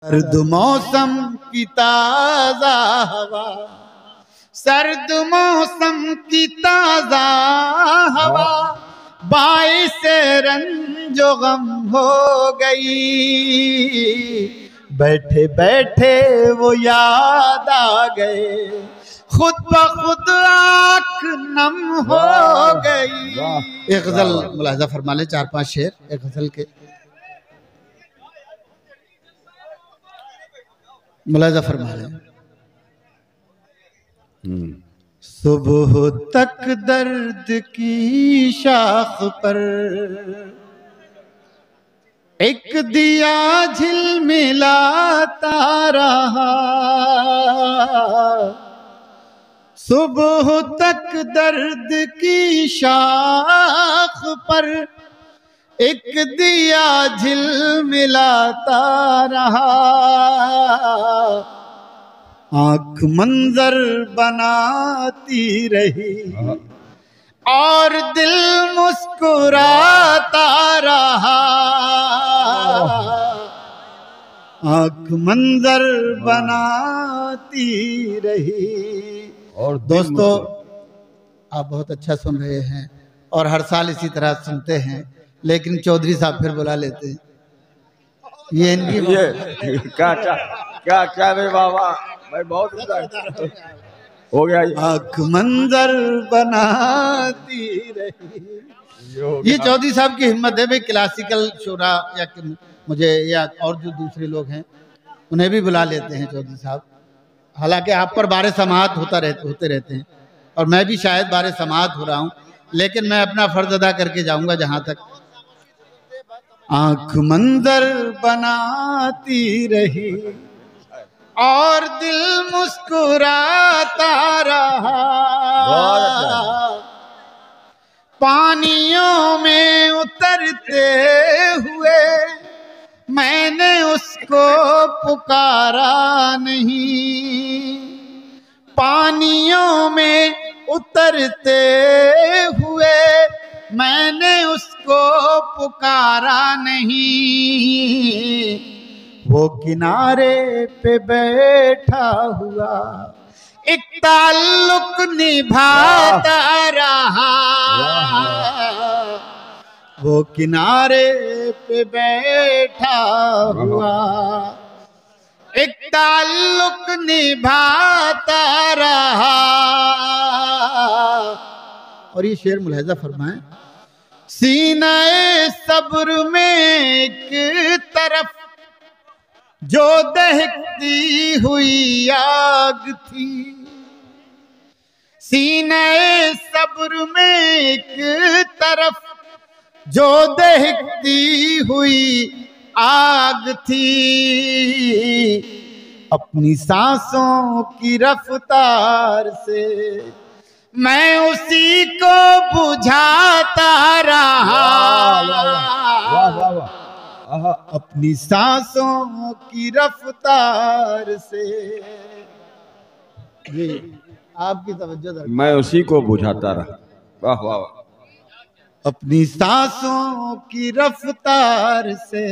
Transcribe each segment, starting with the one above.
सर्द मौसम की ताजा हवा, सर्द मौसम की ताजा हवा बाइस रंजो गम हो गई। बैठे बैठे वो याद आ गए, खुद ब खुद आँख नम हो गई। एक गजल मुलाहिजा फरमा ले, 4-5 शेर एक गजल के मुलाहिजा फरमा ले। सुबह तक दर्द की शाख पर एक दिया झिलमिलाता रहा, सुबह तक दर्द की शाख पर एक दिया झिलमिलाता रहा। आँख मंजर बनाती रही और दिल मुस्कुराता रहा। आँख मंजर बनाती रही। और दोस्तों, आप बहुत अच्छा सुन रहे हैं और हर साल इसी तरह सुनते हैं, लेकिन चौधरी साहब फिर बुला लेते हैं। ये इनकी क्या मेरे बाबा भाई बहुत हो गया। आँख मंजर बनाती रही। ये चौधरी साहब की हिम्मत है भाई। क्लासिकल शोरा या मुझे या और जो दूसरे लोग हैं उन्हें भी बुला लेते हैं चौधरी साहब। हालांकि आप पर बारे समाअत होते रहते हैं और मैं भी शायद बारे समाअत हो रहा हूँ, लेकिन मैं अपना फर्ज अदा करके जाऊंगा जहां तक। आँख मंजर बनाती रही और दिल मुस्कुराता रहा। पानियों में उतरते हुए मैंने उसको पुकारा नहीं। पानियों में उतरते हुए मैंने उसको पुकारा नहीं। वो किनारे पे बैठा हुआ एक ताल्लुक निभाता रहा। वो किनारे पे बैठा हुआ एक ताल्लुक निभाता रहा। और ये शेर मुलाहिजा फरमाएं। सीने सब्र में एक तरफ जो दहकती हुई आग थी, सीने सब्र में एक तरफ जो दहकती हुई आग थी। अपनी सांसों की रफ्तार से मैं उसी को बुझाता रहा। अपनी सांसों की रफ्तार से। जी आपकी तवज्जो, मैं उसी को बुझाता रहा। वाह वाह वाह। अपनी सांसों की रफ्तार से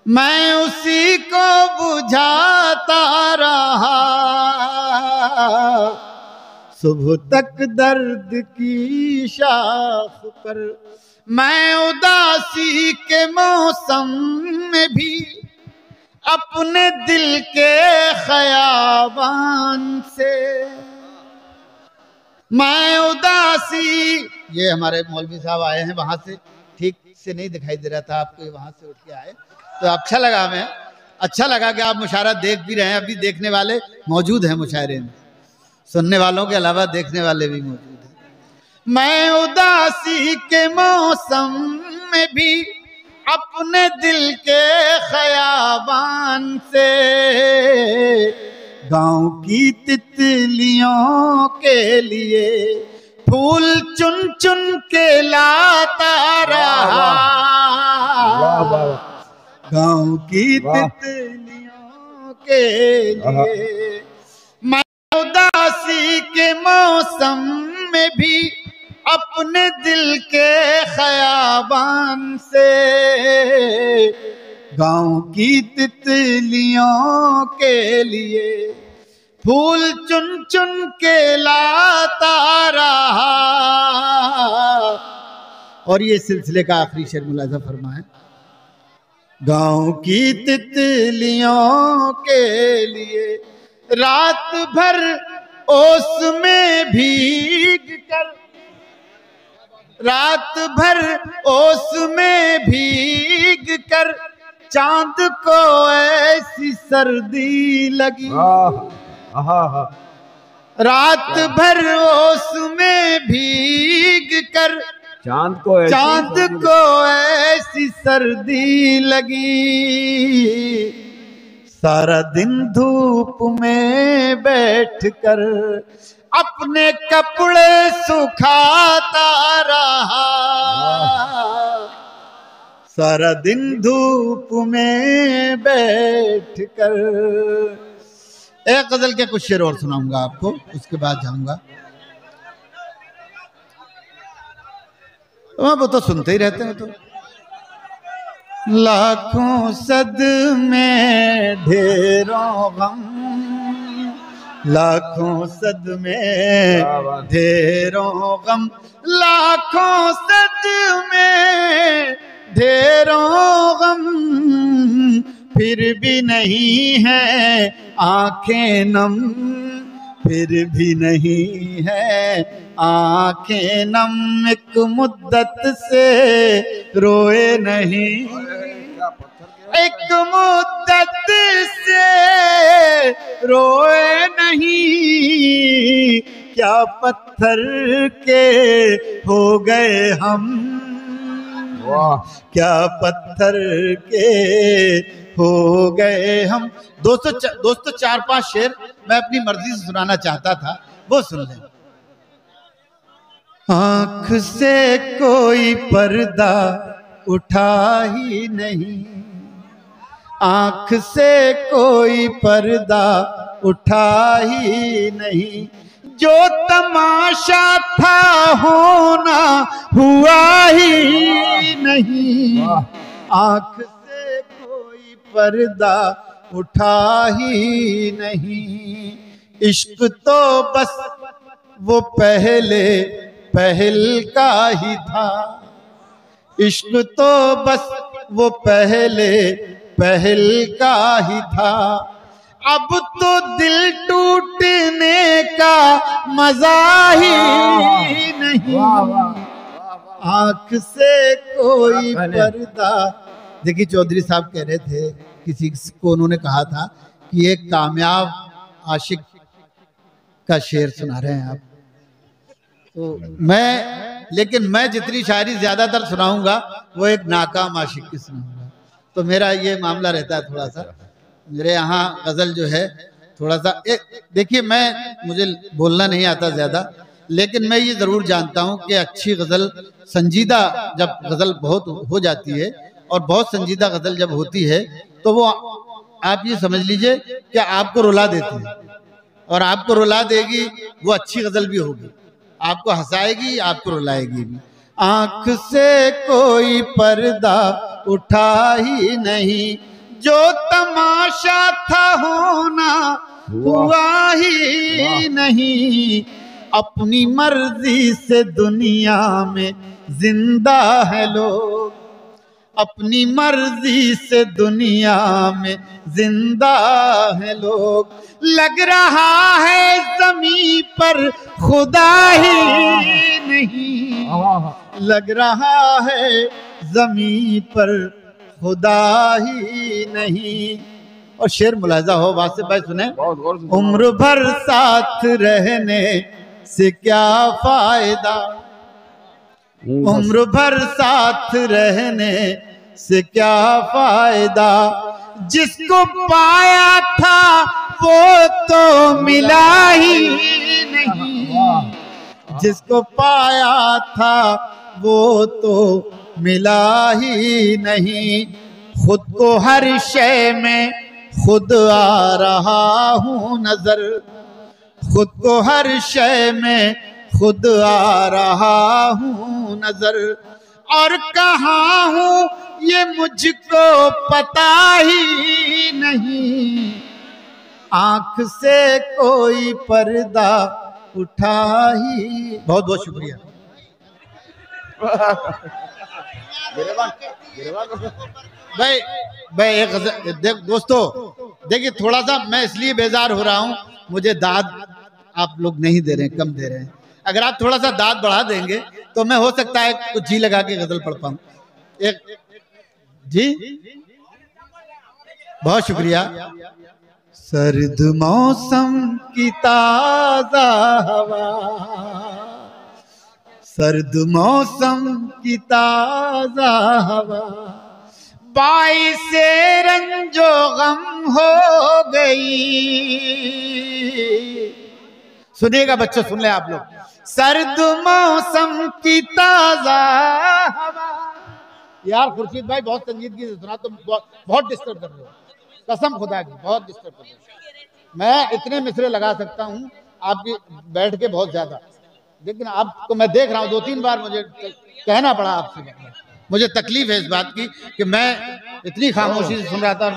मैं उसी को बुझाता रहा। सुबह तक दर्द की शाख पर मैं उदासी के मौसम में भी अपने दिल के ख़याबान से। मैं उदासी, ये हमारे मौलवी साहब आए हैं वहां से, ठीक से नहीं दिखाई दे रहा था आपको, वहां से उठ के आए तो अच्छा लगा। हमें अच्छा लगा कि आप मुशायरा देख भी रहे हैं। अभी देखने वाले मौजूद हैं मुशायरे में, सुनने वालों के अलावा देखने वाले भी मौजूद हैं। मैं उदासी के मौसम में भी अपने दिल के ख़याबान से गांव की तितलियों के लिए फूल चुन चुन के लाता रहा। गांव की तितलियों के लिए मैं उदासी के मौसम में भी अपने दिल के ख़याबान से गाँव की तितलियों के लिए फूल चुन चुन के लाता रहा। और ये सिलसिले का आखिरी शेर मुलाजा फरमाए। गाँव की तितलियों के लिए रात भर ओस में भीग कर, रात भर ओस में भीग कर चांद को ऐसी सर्दी लगी। रात भर ओस में भीग कर चांद को ऐसी सर्दी लगी। सारा दिन धूप में बैठकर अपने कपड़े सुखाता रहा। सारा दिन धूप में बैठकर। एक गजल के कुछ शेर और सुनाऊंगा आपको, उसके बाद जाऊंगा। वो तो सुनते ही रहते हैं। तो लाखों सदमे ढेरों गम, लाखों सदमे ढेरों गम, लाखों सदमे ढेरों गम, फिर भी नहीं है आंखें नम, फिर भी नहीं है आंखें नम। एक मुद्दत से रोए नहीं, एक मुद्दत से रोए नहीं, क्या पत्थर के हो गए हम, क्या पत्थर के हो गए हम। दोस्तों 4-5 शेर मैं अपनी मर्जी से सुनाना चाहता था, वो सुन लें। आँख से कोई पर्दा उठा ही नहीं, आँख से कोई पर्दा उठा ही नहीं, जो तमाशा था होना हुआ ही नहीं। आँख से कोई पर्दा उठा ही नहीं, इश्क तो बस वो पहल का ही था, इश्क तो बस वो पहल का ही था। अब तो दिल टूटने का मजा ही नहीं, आँख से कोई पर्दा। देखिए चौधरी साहब कह रहे थे, किसी को उन्होंने कहा था कि एक कामयाब आशिक का शेर सुना रहे हैं आप। तो लेकिन मैं जितनी शायरी ज्यादातर सुनाऊंगा वो एक नाकाम आशिक की सुनाऊंगा। तो मेरा ये मामला रहता है थोड़ा सा, मेरे यहाँ गजल जो है थोड़ा सा देखिए, मुझे बोलना नहीं आता ज्यादा, लेकिन मैं ये जरूर जानता हूँ कि अच्छी गजल संजीदा, जब गजल बहुत हो जाती है और बहुत संजीदा गजल जब होती है तो वो आप ये समझ लीजिए कि आपको रुला देती है, और आपको रुला देगी वो अच्छी गजल भी होगी, आपको हंसाएगी, आपको रुलाएगी भी। आँख से कोई पर्दा उठा ही नहीं, जो तमाशा था होना हुआ ही नहीं। अपनी मर्जी से दुनिया में जिंदा है लोग, अपनी मर्जी से दुनिया में जिंदा है लोग। लग रहा है ज़मीं पर खुदा ही नहीं, लग रहा है ज़मीं पर खुदा ही नहीं। और शेर मुलाजा हो, वासिफ भाई सुने। उम्र भर साथ रहने से क्या फायदा, उम्र भर साथ रहने से क्या फायदा, जिसको पाया था वो तो मिला ही नहीं, जिसको पाया था वो तो मिला ही नहीं। खुद को हर शय में खुद आ रहा हूँ नजर, खुद को हर शय में खुद आ रहा हूँ नजर, और कहाँ हूँ ये मुझको पता ही नहीं, आंख से कोई पर्दा उठा ही। बहुत बहुत शुक्रिया। भाई भाई एक दोस्तों देखिए, थोड़ा सा मैं इसलिए बेजार हो रहा हूं, मुझे दाद आप लोग नहीं दे रहे हैं, कम दे रहे हैं। अगर आप थोड़ा सा दाद बढ़ा देंगे तो मैं हो सकता है कुछ जी लगा के गजल पढ़ पाऊं। एक जी बहुत शुक्रिया। सर्द मौसम की ताजा हवा, सर्द मौसम की ताजा हवा, बाइस रंजो गम हो गई। सुनिएगा बच्चों, सुन ले आप लोग। सर्द मौसम की ताजा हवा। यार खुर्शीद भाई बहुत संजीदगी से सुना, तुम बहुत डिस्टर्ब कर रहे हो, कसम खुदा की बहुत डिस्टर्ब कर रहे हो। मैं इतने मिसरे लगा सकता हूँ आपकी बैठ के बहुत ज्यादा, लेकिन आपको मैं देख रहा हूँ 2-3 बार मुझे कहना पड़ा आपसे। मुझे तकलीफ है इस बात की कि मैं इतनी खामोशी से सुन रहा था।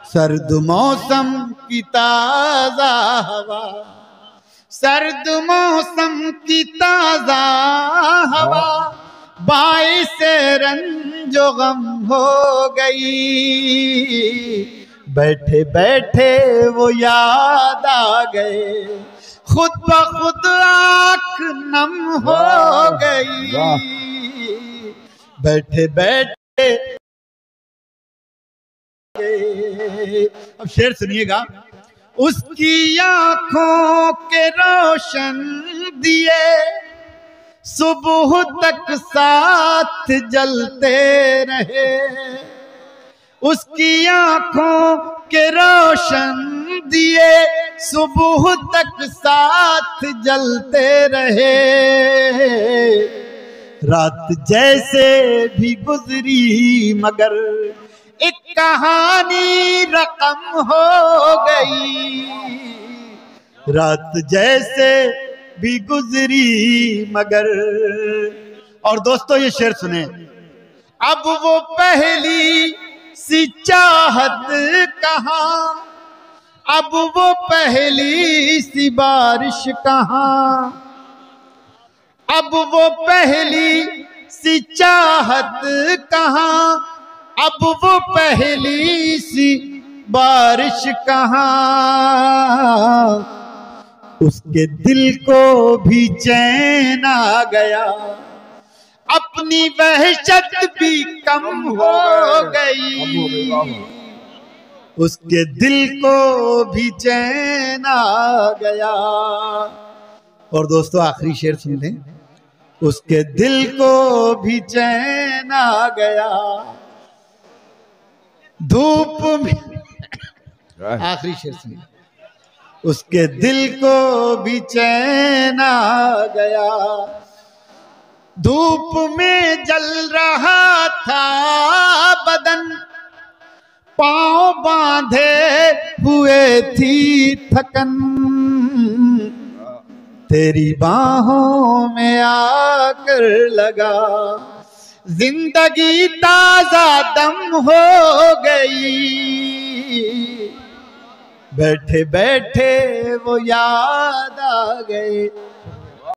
सर्द मौसम की ताजा हवा, सर्द मौसम की ताजा हवा, बाइस रंजो गम हो गई। बैठे बैठे वो याद आ गए, खुद ब खुद आँख नम हो गई। बैठे बैठे। अब शेर सुनिएगा। उसकी आंखों के रोशन दिए सुबह तक साथ जलते रहे, उसकी आंखों के रोशन दिए सुबह तक साथ जलते रहे। रात जैसे भी गुजरी मगर एक कहानी रकम हो गई। रात जैसे भी गुजरी मगर। और दोस्तों ये शेर सुने। अब वो पहली सी चाहत कहाँ, अब वो पहली सी बारिश कहाँ, अब वो पहली सी चाहत कहाँ, अब वो पहली सी बारिश कहाँ। उसके दिल को भी चैन आ गया, अपनी वहशत भी कम हो गई। उसके दिल को भी चैन आ गया। और दोस्तों आखिरी शेर सुन लें। उसके दिल को भी चैन आ गया, धूप में। आखिरी शेर सुनिए। उसके दिल को भी चैन आ गया, धूप में जल रहा था बदन, पांव बांधे हुए थी थकन, तेरी बाहों में आकर लगा जिंदगी ताजा दम हो गई। बैठे बैठे वो याद आ गए,